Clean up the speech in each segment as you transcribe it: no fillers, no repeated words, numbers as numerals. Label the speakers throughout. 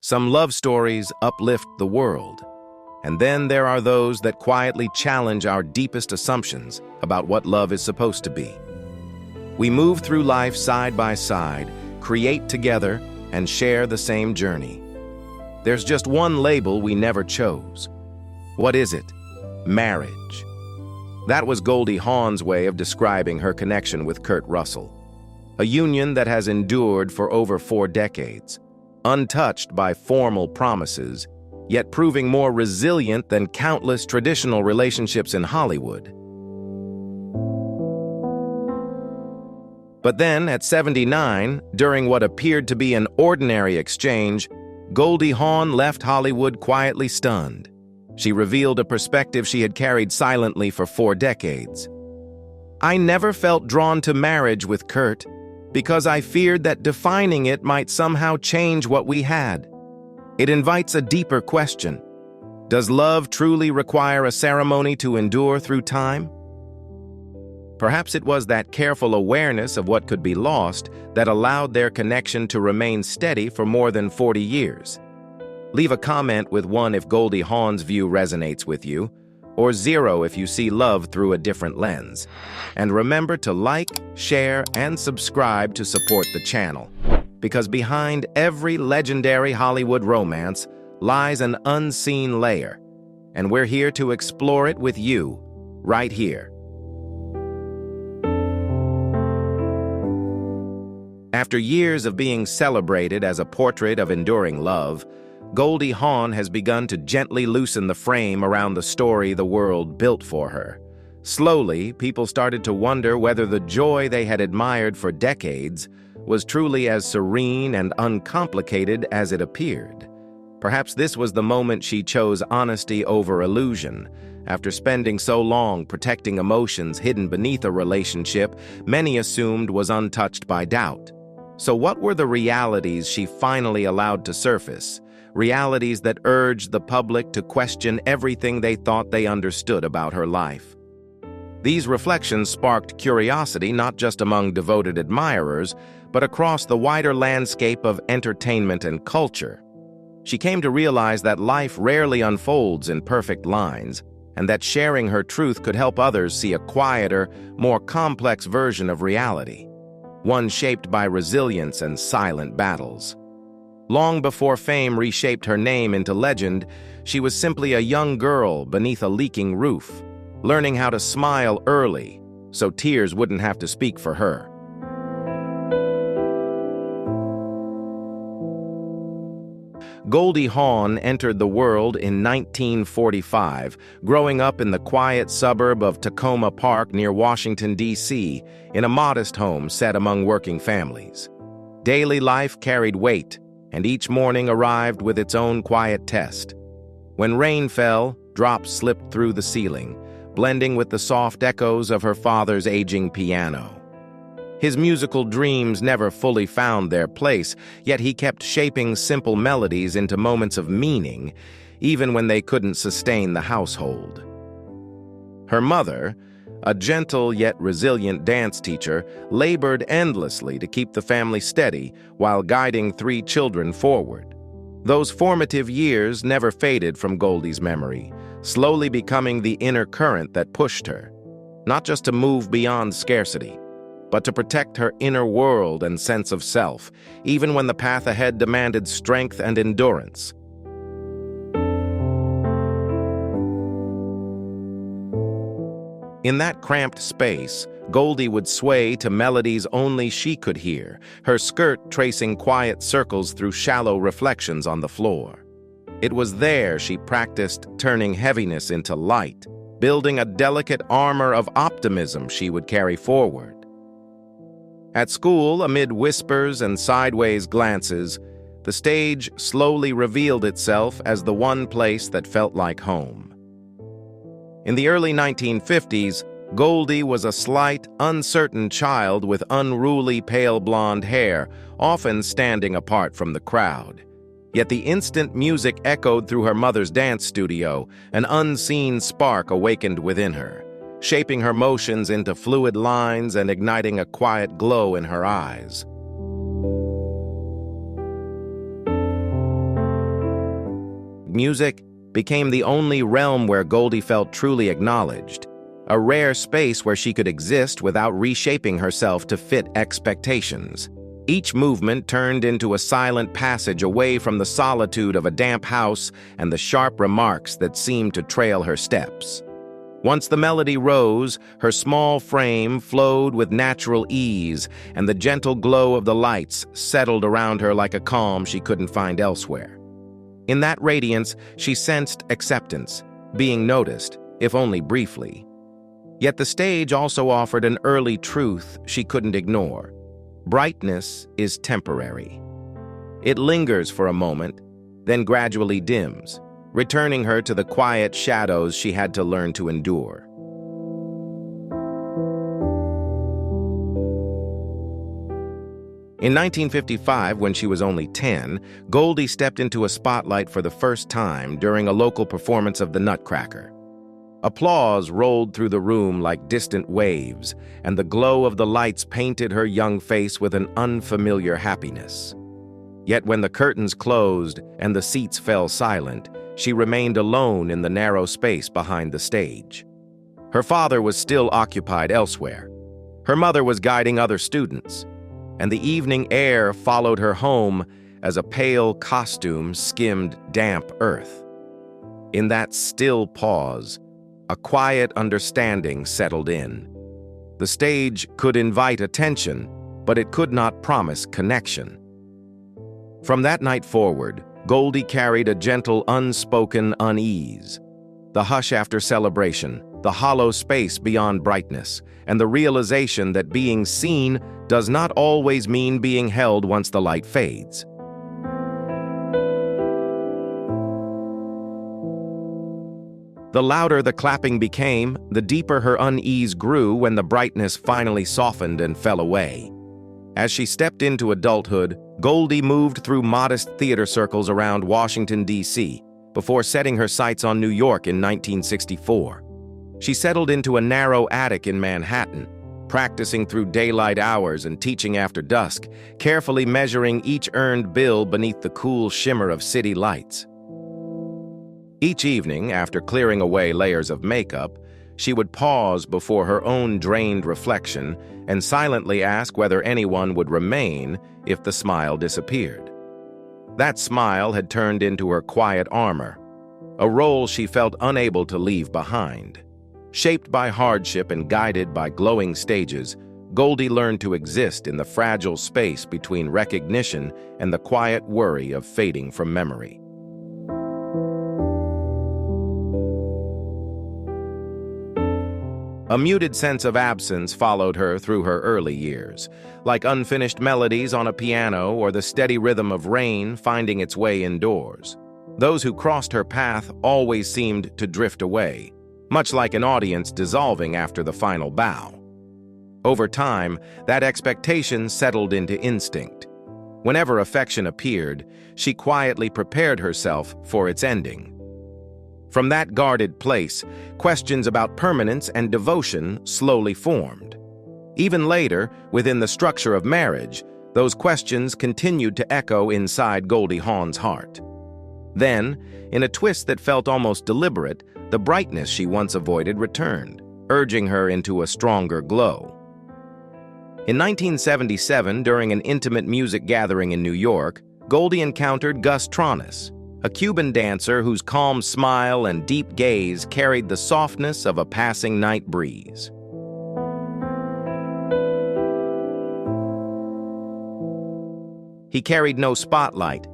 Speaker 1: Some love stories uplift the world, and then there are those that quietly challenge our deepest assumptions about what love is supposed to be. We move through life side by side, create together, and share the same journey. There's just one label we never chose. What is it? Marriage. That was Goldie Hawn's way of describing her connection with Kurt Russell. A union that has endured for over 4 decades, untouched by formal promises, yet proving more resilient than countless traditional relationships in Hollywood. But then, at 79, during what appeared to be an ordinary exchange, Goldie Hawn left Hollywood quietly stunned. She revealed a perspective she had carried silently for 4 decades. "I never felt drawn to marriage with Kurt because I feared that defining it might somehow change what we had." It invites a deeper question. Does love truly require a ceremony to endure through time? Perhaps it was that careful awareness of what could be lost that allowed their connection to remain steady for more than 40 years. Leave a comment with 1 if Goldie Hawn's view resonates with you, or 0 if you see love through a different lens. And remember to like, share, and subscribe to support the channel, because behind every legendary Hollywood romance lies an unseen layer, and we're here to explore it with you, right here. After years of being celebrated as a portrait of enduring love, Goldie Hawn has begun to gently loosen the frame around the story the world built for her. Slowly, people started to wonder whether the joy they had admired for decades was truly as serene and uncomplicated as it appeared. Perhaps this was the moment she chose honesty over illusion. After spending so long protecting emotions hidden beneath a relationship many assumed was untouched by doubt. So what were the realities she finally allowed to surface? Realities that urged the public to question everything they thought they understood about her life. These reflections sparked curiosity not just among devoted admirers, but across the wider landscape of entertainment and culture. She came to realize that life rarely unfolds in perfect lines, and that sharing her truth could help others see a quieter, more complex version of reality, one shaped by resilience and silent battles. Long before fame reshaped her name into legend, she was simply a young girl beneath a leaking roof, learning how to smile early so tears wouldn't have to speak for her. Goldie Hawn entered the world in 1945, growing up in the quiet suburb of Tacoma Park near Washington, D.C., in a modest home set among working families. Daily life carried weight, and each morning arrived with its own quiet test. When rain fell, drops slipped through the ceiling, blending with the soft echoes of her father's aging piano. His musical dreams never fully found their place, yet he kept shaping simple melodies into moments of meaning, even when they couldn't sustain the household. Her mother, a gentle yet resilient dance teacher, labored endlessly to keep the family steady while guiding 3 children forward. Those formative years never faded from Goldie's memory, slowly becoming the inner current that pushed her, not just to move beyond scarcity, but to protect her inner world and sense of self, even when the path ahead demanded strength and endurance. In that cramped space, Goldie would sway to melodies only she could hear, her skirt tracing quiet circles through shallow reflections on the floor. It was there she practiced turning heaviness into light, building a delicate armor of optimism she would carry forward. At school, amid whispers and sideways glances, the stage slowly revealed itself as the one place that felt like home. In the early 1950s, Goldie was a slight, uncertain child with unruly pale blonde hair, often standing apart from the crowd. Yet the instant music echoed through her mother's dance studio, an unseen spark awakened within her, shaping her motions into fluid lines and igniting a quiet glow in her eyes. Music became the only realm where Goldie felt truly acknowledged, a rare space where she could exist without reshaping herself to fit expectations. Each movement turned into a silent passage away from the solitude of a damp house and the sharp remarks that seemed to trail her steps. Once the melody rose, her small frame flowed with natural ease, and the gentle glow of the lights settled around her like a calm she couldn't find elsewhere. In that radiance, she sensed acceptance, being noticed, if only briefly. Yet the stage also offered an early truth she couldn't ignore. Brightness is temporary. It lingers for a moment, then gradually dims, returning her to the quiet shadows she had to learn to endure. In 1955, when she was only 10, Goldie stepped into a spotlight for the first time during a local performance of The Nutcracker. Applause rolled through the room like distant waves, and the glow of the lights painted her young face with an unfamiliar happiness. Yet when the curtains closed and the seats fell silent, she remained alone in the narrow space behind the stage. Her father was still occupied elsewhere. Her mother was guiding other students, and the evening air followed her home as a pale costume skimmed damp earth. In that still pause, a quiet understanding settled in. The stage could invite attention, but it could not promise connection. From that night forward, Goldie carried a gentle, unspoken unease. The hush after celebration, the hollow space beyond brightness, and the realization that being seen does not always mean being held once the light fades. The louder the clapping became, the deeper her unease grew when the brightness finally softened and fell away. As she stepped into adulthood, Goldie moved through modest theater circles around Washington, D.C., before setting her sights on New York in 1964. She settled into a narrow attic in Manhattan, practicing through daylight hours and teaching after dusk, carefully measuring each earned bill beneath the cool shimmer of city lights. Each evening, after clearing away layers of makeup, she would pause before her own drained reflection and silently ask whether anyone would remain if the smile disappeared. That smile had turned into her quiet armor, a role she felt unable to leave behind. Shaped by hardship and guided by glowing stages, Goldie learned to exist in the fragile space between recognition and the quiet worry of fading from memory. A muted sense of absence followed her through her early years, like unfinished melodies on a piano or the steady rhythm of rain finding its way indoors. Those who crossed her path always seemed to drift away, much like an audience dissolving after the final bow. Over time, that expectation settled into instinct. Whenever affection appeared, she quietly prepared herself for its ending. From that guarded place, questions about permanence and devotion slowly formed. Even later, within the structure of marriage, those questions continued to echo inside Goldie Hawn's heart. Then, in a twist that felt almost deliberate, the brightness she once avoided returned, urging her into a stronger glow. In 1977, during an intimate music gathering in New York, Goldie encountered Gus Tronis, a Cuban dancer whose calm smile and deep gaze carried the softness of a passing night breeze. He carried no spotlight,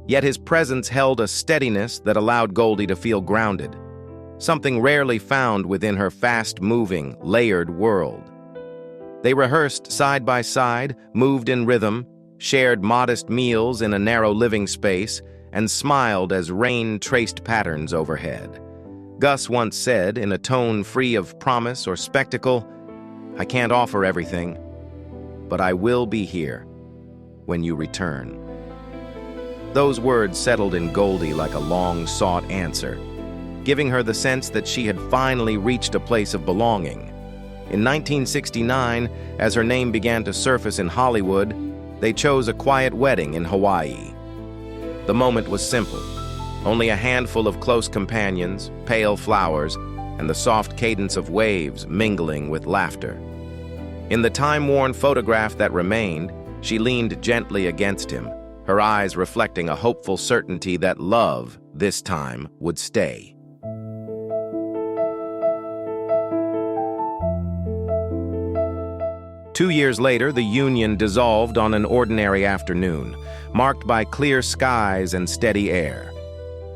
Speaker 1: yet his presence held a steadiness that allowed Goldie to feel grounded, something rarely found within her fast-moving, layered world. They rehearsed side by side, moved in rhythm, shared modest meals in a narrow living space, and smiled as rain traced patterns overhead. Gus once said, in a tone free of promise or spectacle, "I can't offer everything, but I will be here when you return." Those words settled in Goldie like a long-sought answer, giving her the sense that she had finally reached a place of belonging. In 1969, as her name began to surface in Hollywood, they chose a quiet wedding in Hawaii. The moment was simple. Only a handful of close companions, pale flowers, and the soft cadence of waves mingling with laughter. In the time-worn photograph that remained, she leaned gently against him, her eyes reflecting a hopeful certainty that love, this time, would stay. Two years later, the union dissolved on an ordinary afternoon, marked by clear skies and steady air.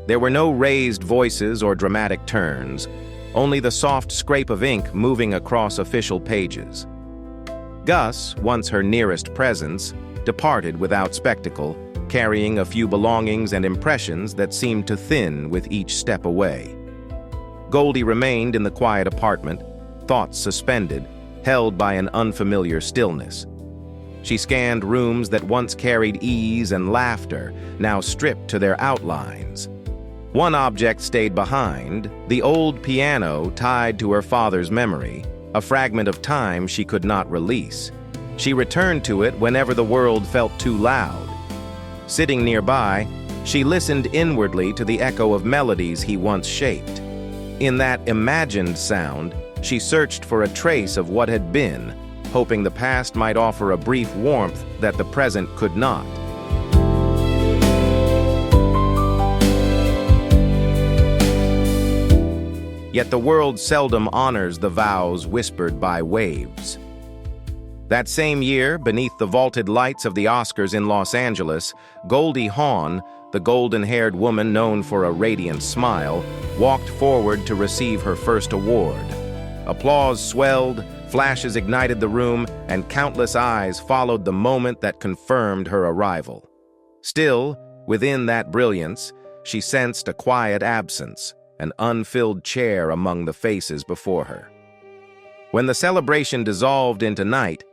Speaker 1: There were no raised voices or dramatic turns, only the soft scrape of ink moving across official pages. Gus, once her nearest presence, departed without spectacle, carrying a few belongings and impressions that seemed to thin with each step away. Goldie remained in the quiet apartment, thoughts suspended, held by an unfamiliar stillness. She scanned rooms that once carried ease and laughter, now stripped to their outlines. One object stayed behind, the old piano tied to her father's memory, a fragment of time she could not release. She returned to it whenever the world felt too loud. Sitting nearby, she listened inwardly to the echo of melodies he once shaped. In that imagined sound, she searched for a trace of what had been, hoping the past might offer a brief warmth that the present could not. Yet the world seldom honors the vows whispered by waves. That same year, beneath the vaulted lights of the Oscars in Los Angeles, Goldie Hawn, the golden-haired woman known for a radiant smile, walked forward to receive her first award. Applause swelled, flashes ignited the room, and countless eyes followed the moment that confirmed her arrival. Still, within that brilliance, she sensed a quiet absence, an unfilled chair among the faces before her. When the celebration dissolved into night,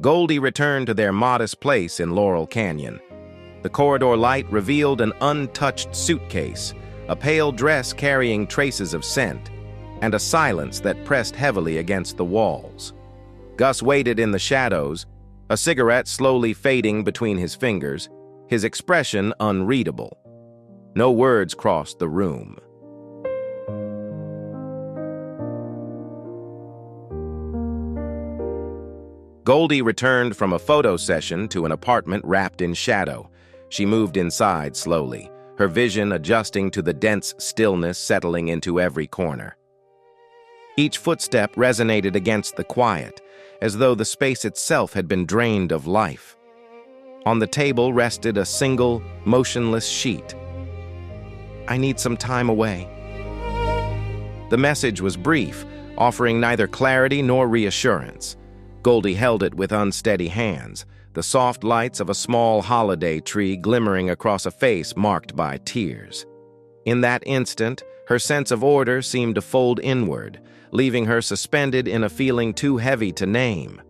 Speaker 1: Goldie returned to their modest place in Laurel Canyon. The corridor light revealed an untouched suitcase, a pale dress carrying traces of scent, and a silence that pressed heavily against the walls. Gus waited in the shadows, a cigarette slowly fading between his fingers, his expression unreadable. No words crossed the room. Goldie returned from a photo session to an apartment wrapped in shadow. She moved inside slowly, her vision adjusting to the dense stillness settling into every corner. Each footstep resonated against the quiet, as though the space itself had been drained of life. On the table rested a single, motionless sheet. "I need some time away." The message was brief, offering neither clarity nor reassurance. Goldie held it with unsteady hands, the soft lights of a small holiday tree glimmering across a face marked by tears. In that instant, her sense of order seemed to fold inward, leaving her suspended in a feeling too heavy to name.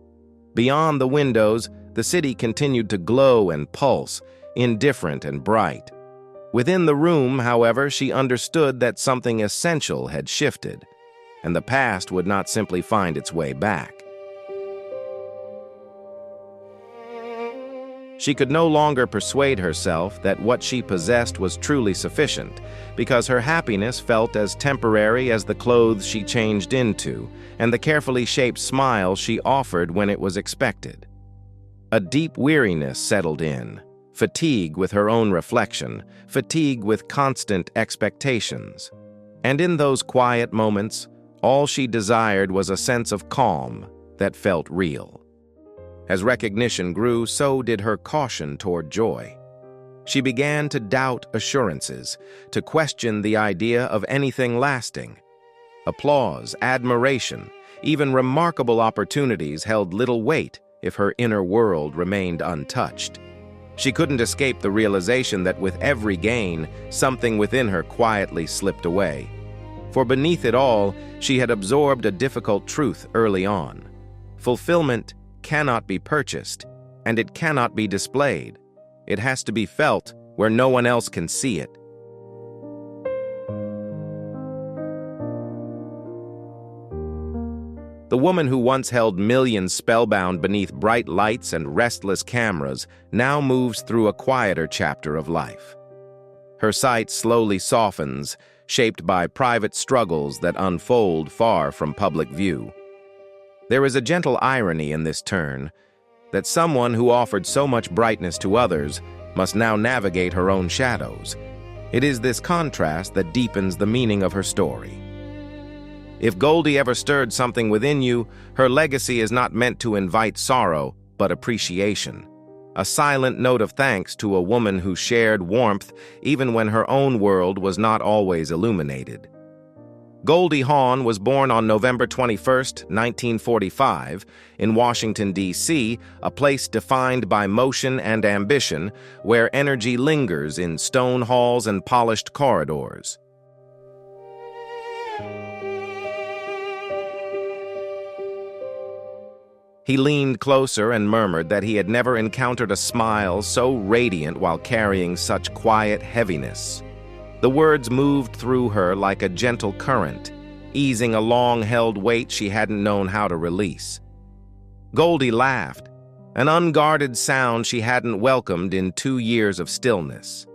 Speaker 1: Beyond the windows, the city continued to glow and pulse, indifferent and bright. Within the room, however, she understood that something essential had shifted, and the past would not simply find its way back. She could no longer persuade herself that what she possessed was truly sufficient, because her happiness felt as temporary as the clothes she changed into, and the carefully shaped smile she offered when it was expected. A deep weariness settled in, fatigue with her own reflection, fatigue with constant expectations. And in those quiet moments, all she desired was a sense of calm that felt real. As recognition grew, so did her caution toward joy. She began to doubt assurances, to question the idea of anything lasting. Applause, admiration, even remarkable opportunities held little weight if her inner world remained untouched. She couldn't escape the realization that with every gain, something within her quietly slipped away. For beneath it all, she had absorbed a difficult truth early on. Fulfillment cannot be purchased, and it cannot be displayed. It has to be felt where no one else can see it. The woman who once held millions spellbound beneath bright lights and restless cameras now moves through a quieter chapter of life. Her sight slowly softens, shaped by private struggles that unfold far from public view. There is a gentle irony in this turn, that someone who offered so much brightness to others must now navigate her own shadows. It is this contrast that deepens the meaning of her story. If Goldie ever stirred something within you, her legacy is not meant to invite sorrow, but appreciation. A silent note of thanks to a woman who shared warmth even when her own world was not always illuminated. Goldie Hawn was born on November 21, 1945, in Washington, D.C., a place defined by motion and ambition, where energy lingers in stone halls and polished corridors. He leaned closer and murmured that he had never encountered a smile so radiant while carrying such quiet heaviness. The words moved through her like a gentle current, easing a long-held weight she hadn't known how to release. Goldie laughed, an unguarded sound she hadn't welcomed in 2 years of stillness.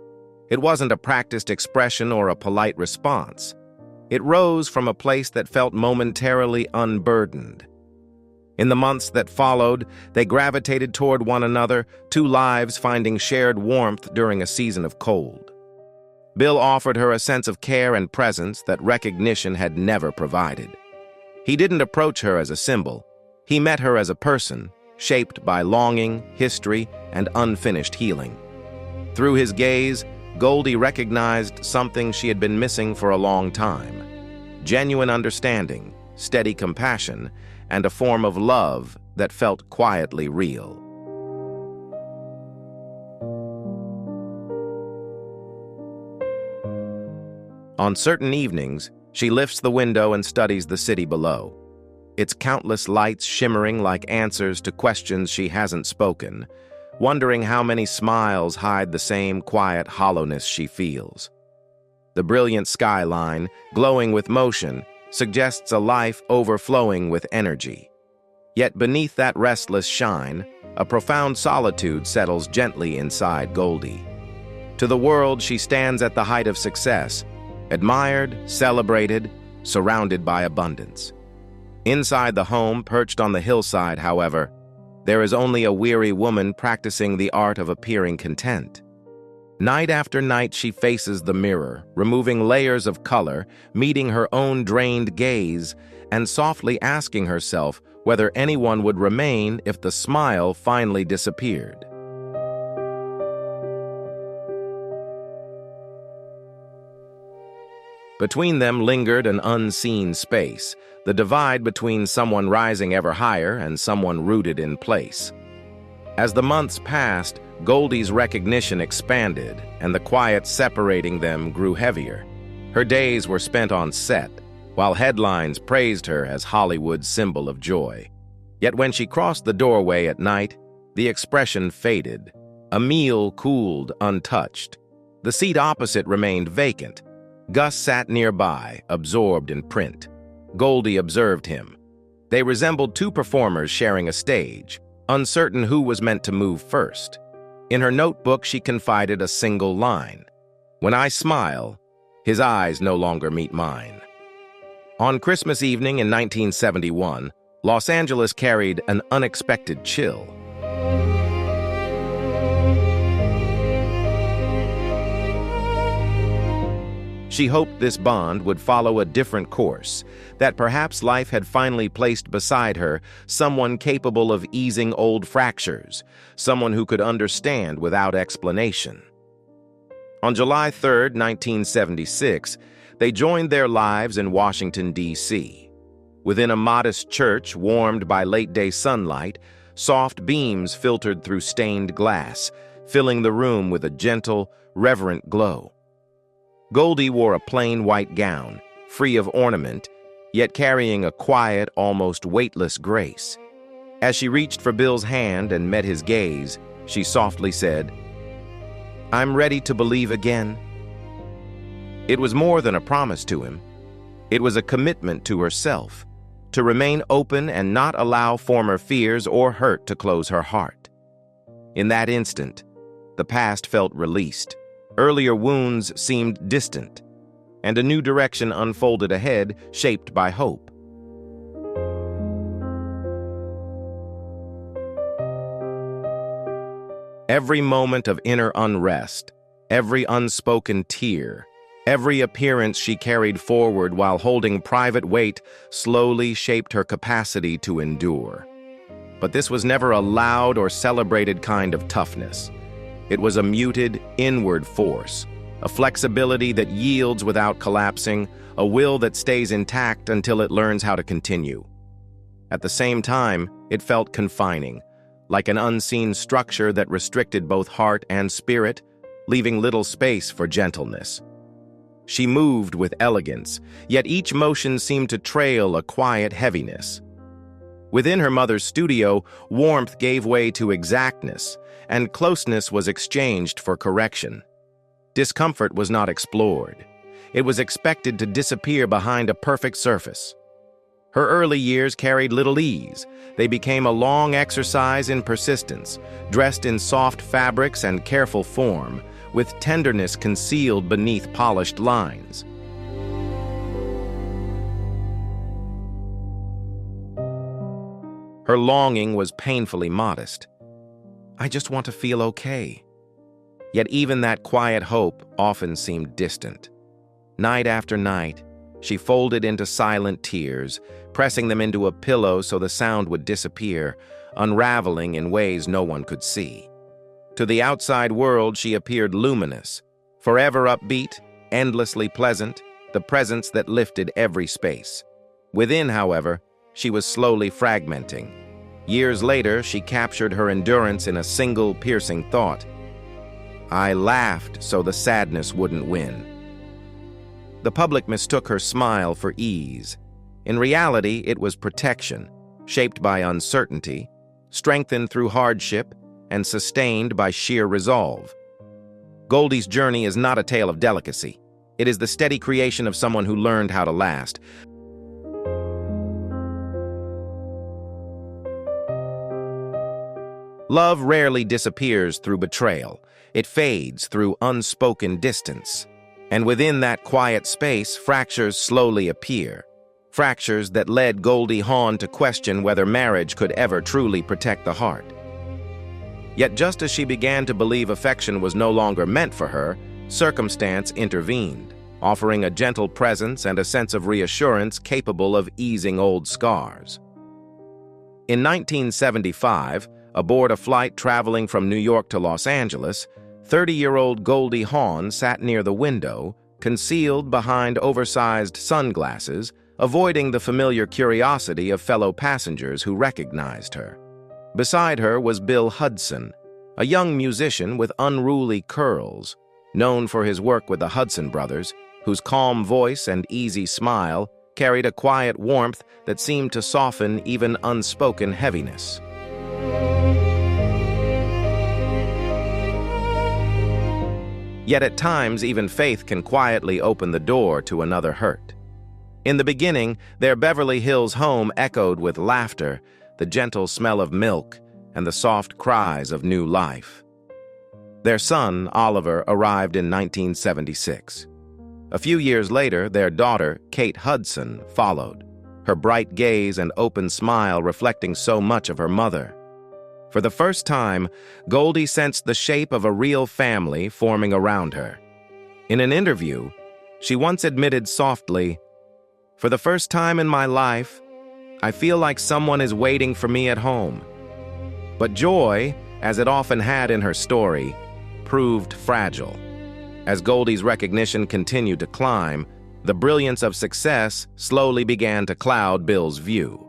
Speaker 1: It wasn't a practiced expression or a polite response. It rose from a place that felt momentarily unburdened. In the months that followed, they gravitated toward one another, two lives finding shared warmth during a season of cold. Bill offered her a sense of care and presence that recognition had never provided. He didn't approach her as a symbol. He met her as a person, shaped by longing, history, and unfinished healing. Through his gaze, Goldie recognized something she had been missing for a long time: genuine understanding, steady compassion, and a form of love that felt quietly real. On certain evenings, she lifts the window and studies the city below, its countless lights shimmering like answers to questions she hasn't spoken, wondering how many smiles hide the same quiet hollowness she feels. The brilliant skyline, glowing with motion, suggests a life overflowing with energy. Yet beneath that restless shine, a profound solitude settles gently inside Goldie. To the world, she stands at the height of success, admired, celebrated, surrounded by abundance. Inside the home, perched on the hillside, however, there is only a weary woman practicing the art of appearing content. Night after night, she faces the mirror, removing layers of color, meeting her own drained gaze, and softly asking herself whether anyone would remain if the smile finally disappeared. Between them lingered an unseen space, the divide between someone rising ever higher and someone rooted in place. As the months passed, Goldie's recognition expanded, and the quiet separating them grew heavier. Her days were spent on set, while headlines praised her as Hollywood's symbol of joy. Yet when she crossed the doorway at night, the expression faded. A meal cooled untouched. The seat opposite remained vacant. Gus sat nearby, absorbed in print. Goldie observed him. They resembled two performers sharing a stage, uncertain who was meant to move first. In her notebook, she confided a single line: "When I smile, his eyes no longer meet mine." On Christmas evening in 1971, Los Angeles carried an unexpected chill. She hoped this bond would follow a different course, that perhaps life had finally placed beside her someone capable of easing old fractures, someone who could understand without explanation. On July 3, 1976, they joined their lives in Washington, D.C. Within a modest church warmed by late-day sunlight, soft beams filtered through stained glass, filling the room with a gentle, reverent glow. Goldie wore a plain white gown, free of ornament, yet carrying a quiet, almost weightless grace. As she reached for Bill's hand and met his gaze, she softly said, "I'm ready to believe again." It was more than a promise to him. It was a commitment to herself, to remain open and not allow former fears or hurt to close her heart. In that instant, the past felt released, Earlier wounds seemed distant, and a new direction unfolded ahead, shaped by hope. Every moment of inner unrest, every unspoken tear, every appearance she carried forward while holding private weight slowly shaped her capacity to endure. But this was never a loud or celebrated kind of toughness. It was a muted, inward force, a flexibility that yields without collapsing, a will that stays intact until it learns how to continue. At the same time, it felt confining, like an unseen structure that restricted both heart and spirit, leaving little space for gentleness. She moved with elegance, yet each motion seemed to trail a quiet heaviness. Within her mother's studio, warmth gave way to exactness, and closeness was exchanged for correction. Discomfort was not explored. It was expected to disappear behind a perfect surface. Her early years carried little ease. They became a long exercise in persistence, dressed in soft fabrics and careful form, with tenderness concealed beneath polished lines. Her longing was painfully modest. I just want to feel okay. Yet even that quiet hope often seemed distant. Night after night, she folded into silent tears, pressing them into a pillow so the sound would disappear, unraveling in ways no one could see. To the outside world, she appeared luminous, forever upbeat, endlessly pleasant, the presence that lifted every space. Within, however, she was slowly fragmenting. Years later, she captured her endurance in a single piercing thought. I laughed so the sadness wouldn't win. The public mistook her smile for ease. In reality, it was protection, shaped by uncertainty, strengthened through hardship, and sustained by sheer resolve. Goldie's journey is not a tale of delicacy. It is the steady creation of someone who learned how to last. Love rarely disappears through betrayal. It fades through unspoken distance. And within that quiet space, fractures slowly appear. Fractures that led Goldie Hawn to question whether marriage could ever truly protect the heart. Yet just as she began to believe affection was no longer meant for her, circumstance intervened, offering a gentle presence and a sense of reassurance capable of easing old scars. In 1975, aboard a flight traveling from New York to Los Angeles, 30-year-old Goldie Hawn sat near the window, concealed behind oversized sunglasses, avoiding the familiar curiosity of fellow passengers who recognized her. Beside her was Bill Hudson, a young musician with unruly curls, known for his work with the Hudson brothers, whose calm voice and easy smile carried a quiet warmth that seemed to soften even unspoken heaviness. Yet at times, even faith can quietly open the door to another hurt. In the beginning, their Beverly Hills home echoed with laughter, the gentle smell of milk, and the soft cries of new life. Their son, Oliver, arrived in 1976. A few years later, their daughter, Kate Hudson, followed, her bright gaze and open smile reflecting so much of her mother. For the first time, Goldie sensed the shape of a real family forming around her. In an interview, she once admitted softly, "For the first time in my life, I feel like someone is waiting for me at home." But joy, as it often had in her story, proved fragile. As Goldie's recognition continued to climb, the brilliance of success slowly began to cloud Bill's view.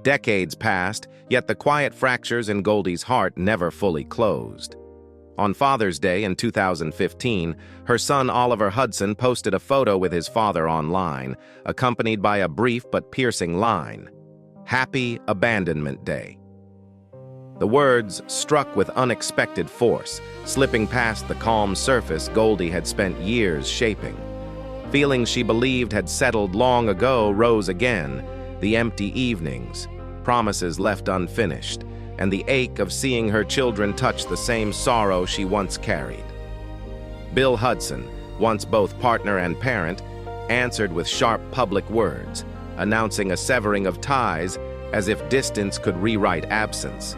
Speaker 1: Decades passed, yet the quiet fractures in Goldie's heart never fully closed. On Father's Day in 2015, her son Oliver Hudson posted a photo with his father online, accompanied by a brief but piercing line, "Happy Abandonment Day." The words struck with unexpected force, slipping past the calm surface Goldie had spent years shaping. Feelings she believed had settled long ago rose again, the empty evenings, promises left unfinished, and the ache of seeing her children touch the same sorrow she once carried. Bill Hudson, once both partner and parent, answered with sharp public words, announcing a severing of ties as if distance could rewrite absence.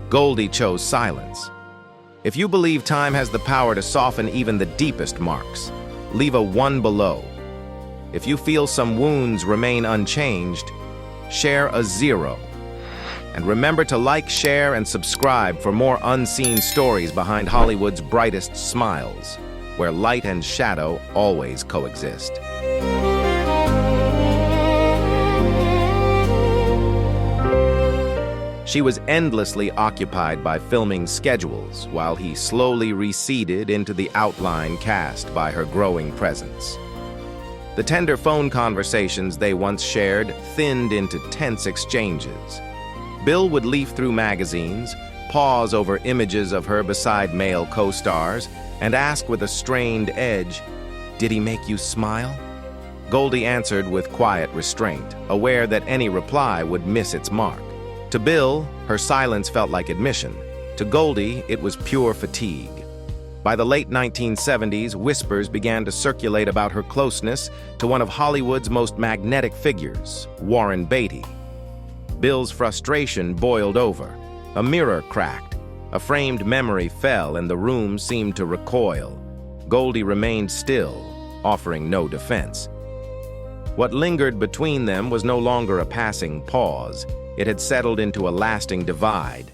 Speaker 1: Goldie chose silence. If you believe time has the power to soften even the deepest marks, leave a 1 below. If you feel some wounds remain unchanged, share a 0. And remember to like, share, and subscribe for more unseen stories behind Hollywood's brightest smiles, where light and shadow always coexist. She was endlessly occupied by filming schedules while he slowly receded into the outline cast by her growing presence. The tender phone conversations they once shared thinned into tense exchanges. Bill would leaf through magazines, pause over images of her beside male co-stars, and ask with a strained edge, "Did he make you smile?" Goldie answered with quiet restraint, aware that any reply would miss its mark. To Bill, her silence felt like admission. To Goldie, it was pure fatigue. By the late 1970s, whispers began to circulate about her closeness to one of Hollywood's most magnetic figures, Warren Beatty. Bill's frustration boiled over. A mirror cracked. A framed memory fell, and the room seemed to recoil. Goldie remained still, offering no defense. What lingered between them was no longer a passing pause. It had settled into a lasting divide.